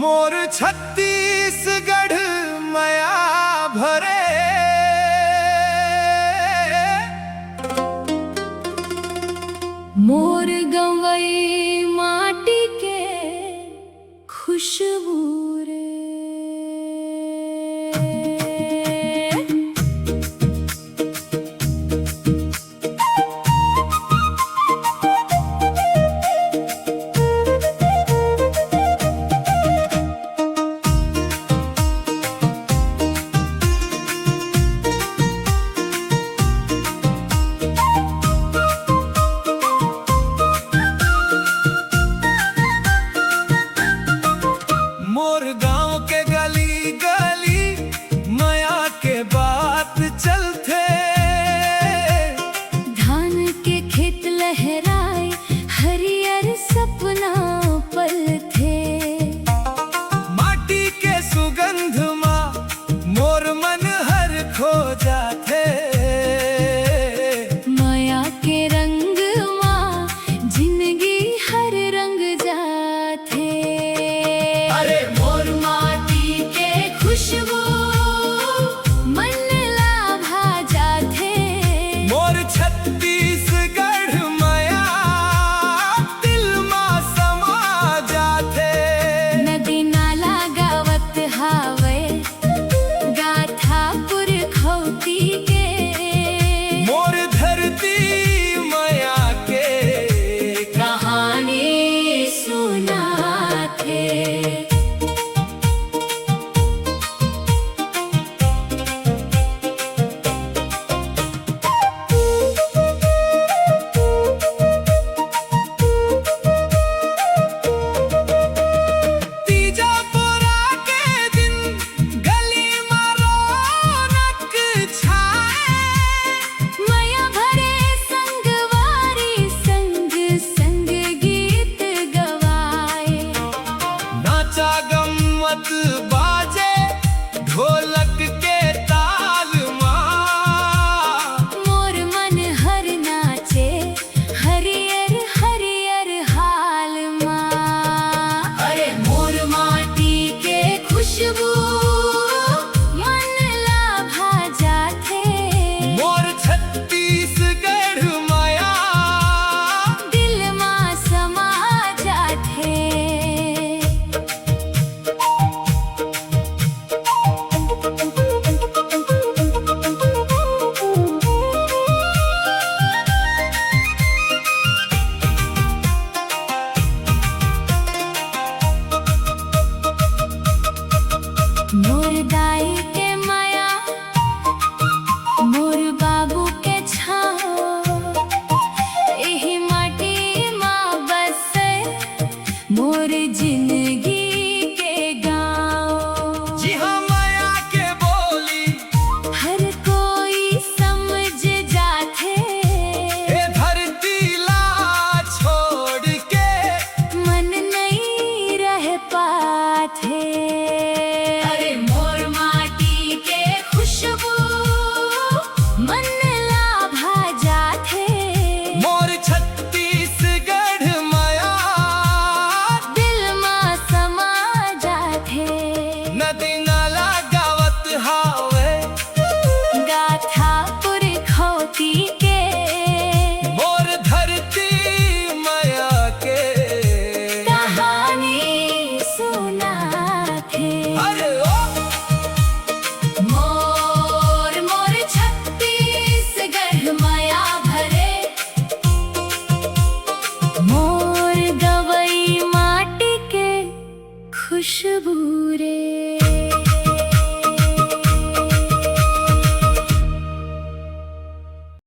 मोर छत्तीसगढ़ मया भरे, मोर गंवई माटी के खुशबू रे। मोर गांव के गली गली मया के बात चलते, धान के खेत लहराए हरियर सपना पलथे। माटी के सुगंध माँ मोर मन हर खो जाते। माया के रंग माँ जिंदगी हर रंग जाथे। अरे मोर माटी के खुशबू मन लाभा जाथे। मोर छत्तीसगढ़ मया दिल माँ समा जाते। नदी नाला गावत हावे गाथा पुरखौती के। मोर धरती मया के कहानी सुनाथे। तीजा पोरा के दिन गली में रौनक छाए। मया भरे संगवारी संग संग गीत गवाए। नाचा गम्मत बाजे ढोलक के ताल माँ। मोर मन हर नाचे हरियर हरियर हाल माँ। अरे मोर माटी के खुशबू मन लाभा जाथे। मोर छत्तीसगढ़ मया दिल माँ समा जाथे। मोर दाई के माया मोर बाबू के छाओ। एही माटी माँ बसे मोर जिंदगी के गाँव। जी हाँ मया के बोली हर कोई समझ जाथे। ए धरती ला छोड़ के मन नहीं रह पाथे। अरे मोर माटी के खुशबू मन लाभा जाथे। मोर छत्तीसगढ़ मया दिल माँ समा जाथे। नदी नाला गावत हावे गाथा पुरखौती के। मोर धरती मया के कहानी सुनाथे। अरे ओ मोर मोर छत्तीसगढ़ मया भरे। मोर गवई माटी के खुशबू